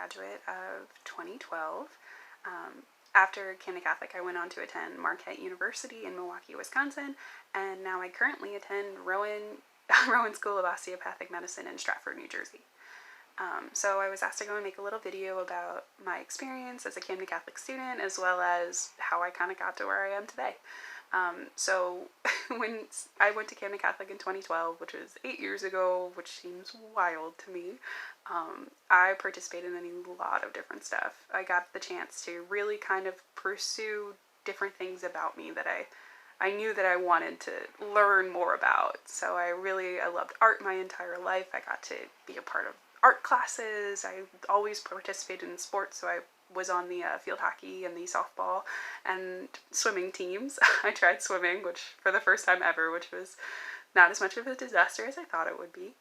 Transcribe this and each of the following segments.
graduate of 2012. After Camden Catholic, I went on to attend Marquette University in Milwaukee, Wisconsin, and now I currently attend Rowan School of Osteopathic Medicine in Stratford, New Jersey. So I was asked to go and make a little video about my experience as a Camden Catholic student, as well as how I kind of got to where I am today. So when I went to Camden Catholic in 2012, which was 8 years ago, which seems wild to me, I participated in a lot of different stuff. I got the chance to really kind of pursue different things about me that I knew that I wanted to learn more about. So I loved art my entire life. I got to be a part of art classes. I always participated in sports, so I was on the field hockey and the softball and swimming teams. I tried swimming, which for the first time ever, which was not as much of a disaster as I thought it would be.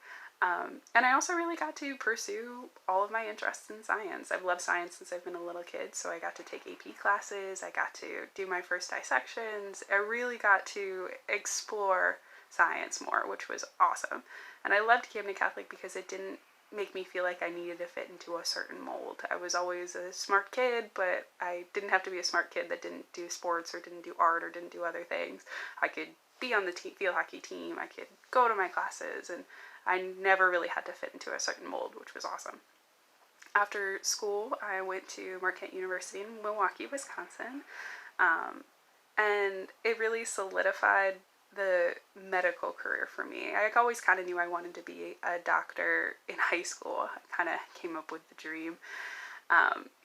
And I also really got to pursue all of my interests in science. I've loved science since I've been a little kid, so I got to take AP classes, I got to do my first dissections, I really got to explore science more, which was awesome. And I loved Camden Catholic because it didn't make me feel like I needed to fit into a certain mold. I was always a smart kid, but I didn't have to be a smart kid that didn't do sports or didn't do art or didn't do other things. I could be on the field hockey team, I could go to my classes, and I never really had to fit into a certain mold, which was awesome. After school, I went to Marquette University in Milwaukee, Wisconsin, and it really solidified the medical career for me. I always kind of knew I wanted to be a doctor in high school. I kind of came up with the dream.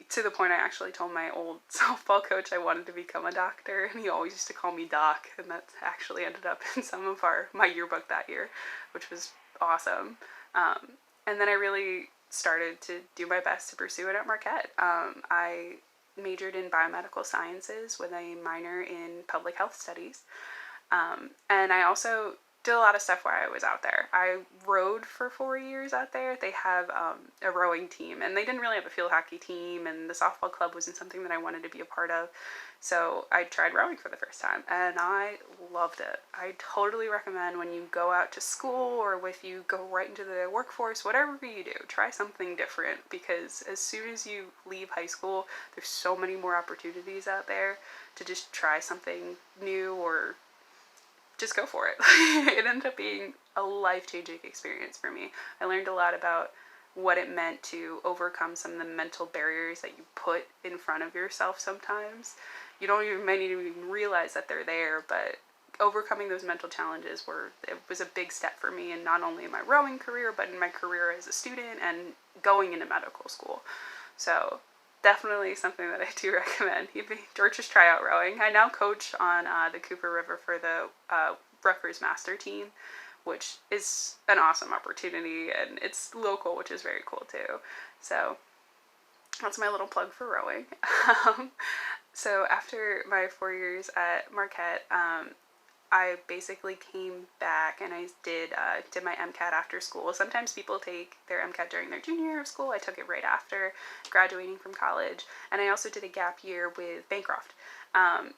To the point I actually told my old softball coach I wanted to become a doctor, and he always used to call me Doc, and that actually ended up in some of my yearbook that year, which was awesome. And then I really started to do my best to pursue it at Marquette. I majored in biomedical sciences with a minor in public health studies. And I also did a lot of stuff while I was out there. I rowed for 4 years out there. They have a rowing team, and they didn't really have a field hockey team, and the softball club wasn't something that I wanted to be a part of. So I tried rowing for the first time, and I loved it. I totally recommend when you go out to school or if you go right into the workforce, whatever you do, try something different, because as soon as you leave high school, there's so many more opportunities out there to just try something new or just go for it. It ended up being a life-changing experience for me. I learned a lot about what it meant to overcome some of the mental barriers that you put in front of yourself sometimes. You might not even realize that they're there, but overcoming those mental challenges was a big step for me, and not only in my rowing career, but in my career as a student and going into medical school. So definitely something that I do recommend. Just try out rowing. I now coach on the Cooper River for the Rutgers Master team, which is an awesome opportunity, and it's local, which is very cool too. So that's my little plug for rowing. So after my 4 years at Marquette, I basically came back and I did my MCAT after school. Sometimes people take their MCAT during their junior year of school. I took it right after graduating from college. And I also did a gap year with Bancroft.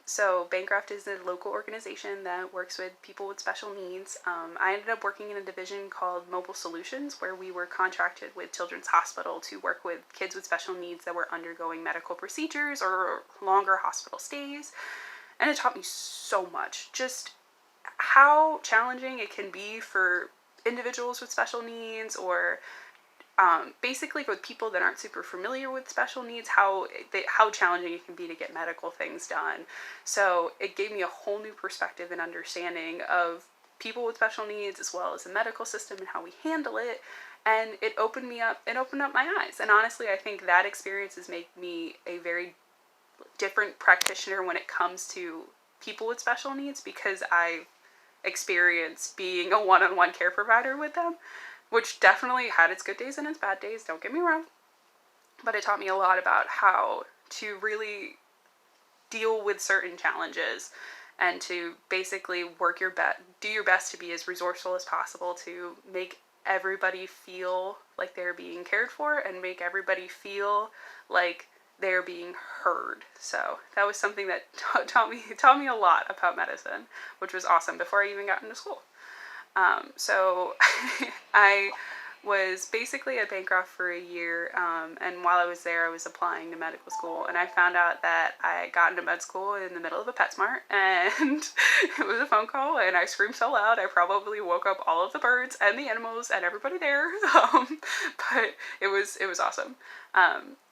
So Bancroft is a local organization that works with people with special needs. I ended up working in a division called Mobile Solutions, where we were contracted with Children's Hospital to work with kids with special needs that were undergoing medical procedures or longer hospital stays. And it taught me so much. Just how challenging it can be for individuals with special needs, or basically with people that aren't super familiar with special needs, how challenging it can be to get medical things done. So it gave me a whole new perspective and understanding of people with special needs, as well as the medical system and how we handle it. And it opened up my eyes. And honestly, I think that experience has made me a very different practitioner when it comes to people with special needs, because I've experienced being a one-on-one care provider with them, which definitely had its good days and its bad days, don't get me wrong, but it taught me a lot about how to really deal with certain challenges and to basically do your best to be as resourceful as possible to make everybody feel like they're being cared for and make everybody feel like they're being heard. So that was something that taught me a lot about medicine, which was awesome before I even got into school. So I was basically at Bancroft for a year, and while I was there, I was applying to medical school, and I found out that I got into med school in the middle of a PetSmart, and it was a phone call, and I screamed so loud, I probably woke up all of the birds and the animals and everybody there, but it was awesome.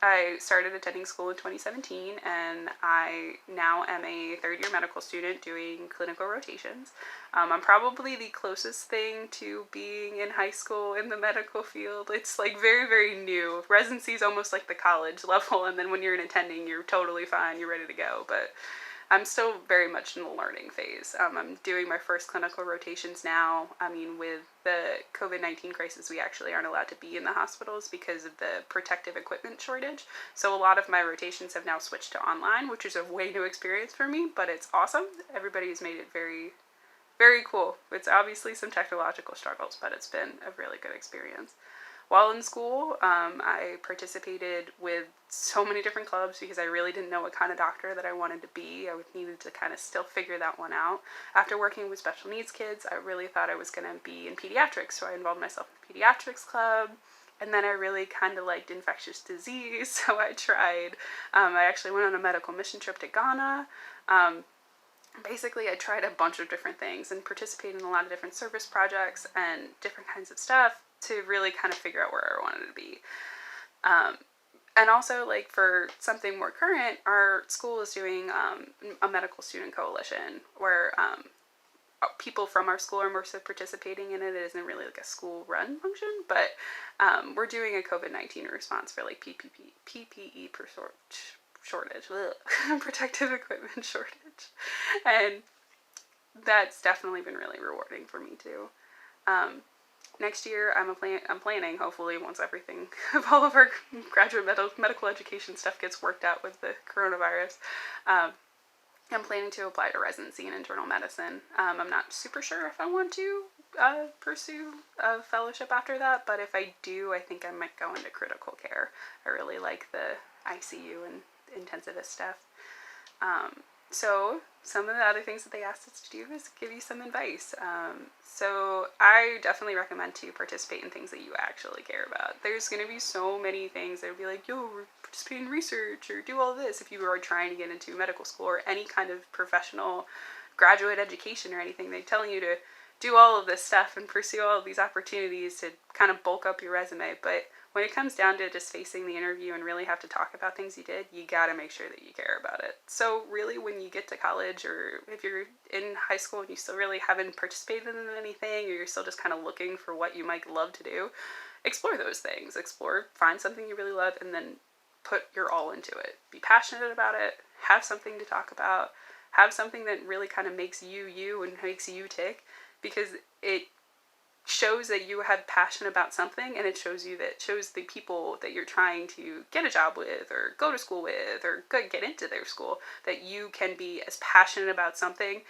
I started attending school in 2017, and I now am a third-year medical student doing clinical rotations. I'm probably the closest thing to being in high school in the medical field. It's like very, very new. Residency is almost like the college level, and then when you're in attending, you're totally fine, you're ready to go, but I'm still very much in the learning phase. I'm doing my first clinical rotations now. I mean, with the COVID-19 crisis, we actually aren't allowed to be in the hospitals because of the protective equipment shortage. So a lot of my rotations have now switched to online, which is a way new experience for me, but it's awesome. Everybody's made it very, very cool. It's obviously some technological struggles, but it's been a really good experience. While in school, I participated with so many different clubs because I really didn't know what kind of doctor that I wanted to be. I needed to kind of still figure that one out. After working with special needs kids, I really thought I was going to be in pediatrics, so I involved myself in the pediatrics club. And then I really kind of liked infectious disease, so I tried. I actually went on a medical mission trip to Ghana. Basically, I tried a bunch of different things and participated in a lot of different service projects and different kinds of stuff to really kind of figure out where I wanted to be. And also, like, for something more current, our school is doing a medical student coalition where people from our school are more so participating in it. It isn't really like a school-run function, but we're doing a COVID-19 response for, like, PPE shortage, protective equipment shortage, and that's definitely been really rewarding for me too. Next year, I'm planning, hopefully, once everything, if all of our graduate medical education stuff gets worked out with the coronavirus, I'm planning to apply to residency in internal medicine. I'm not super sure if I want to pursue a fellowship after that, but if I do, I think I might go into critical care. I really like the ICU and intensivist stuff. So some of the other things that they asked us to do is give you some advice. So I definitely recommend to participate in things that you actually care about. There's going to be so many things that would be like, yo, participate in research or do all this if you are trying to get into medical school or any kind of professional graduate education or anything. They're telling you to do all of this stuff and pursue all of these opportunities to kind of bulk up your resume, but when it comes down to just facing the interview and really have to talk about things you did, you gotta make sure that you care about it. So really, when you get to college, or if you're in high school and you still really haven't participated in anything, or you're still just kind of looking for what you might love to do, explore those things. Find something you really love, and then put your all into it. Be passionate about it, have something to talk about, have something that really kind of makes you you and makes you tick, because it shows that you have passion about something, and it shows the people that you're trying to get a job with or go to school with or get into their school, that you can be as passionate about something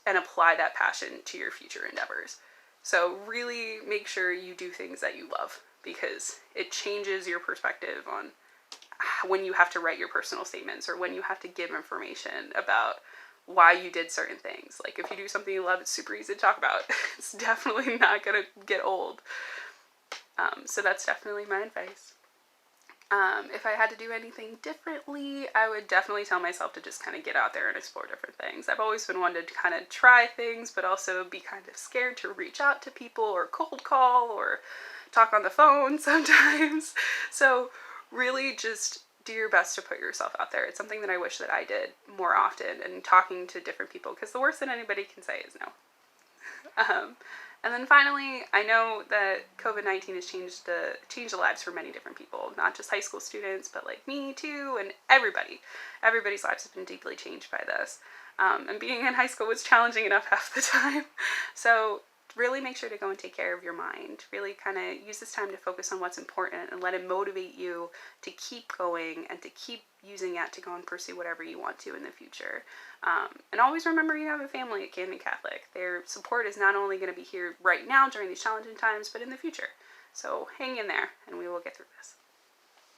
and apply that passion to your future endeavors. So really make sure you do things that you love, because it changes your perspective on when you have to write your personal statements or when you have to give information about why you did certain things. Like, if you do something you love, it's super easy to talk about. It's definitely not gonna get old. So that's definitely my advice. If I had to do anything differently, I would definitely tell myself to just kind of get out there and explore different things. I've always been one to kind of try things, but also be kind of scared to reach out to people or cold call or talk on the phone sometimes. So really just do your best to put yourself out there. It's something that I wish that I did more often, and talking to different people, because the worst that anybody can say is no. And then finally, I know that COVID-19 has changed the lives for many different people, not just high school students, but like me too, and everybody. Everybody's lives have been deeply changed by this. And being in high school was challenging enough half the time. So really make sure to go and take care of your mind. Really kind of use this time to focus on what's important and let it motivate you to keep going and to keep using it to go and pursue whatever you want to in the future. And always remember you have a family at Camden Catholic. Their support is not only going to be here right now during these challenging times, but in the future. So hang in there and we will get through this.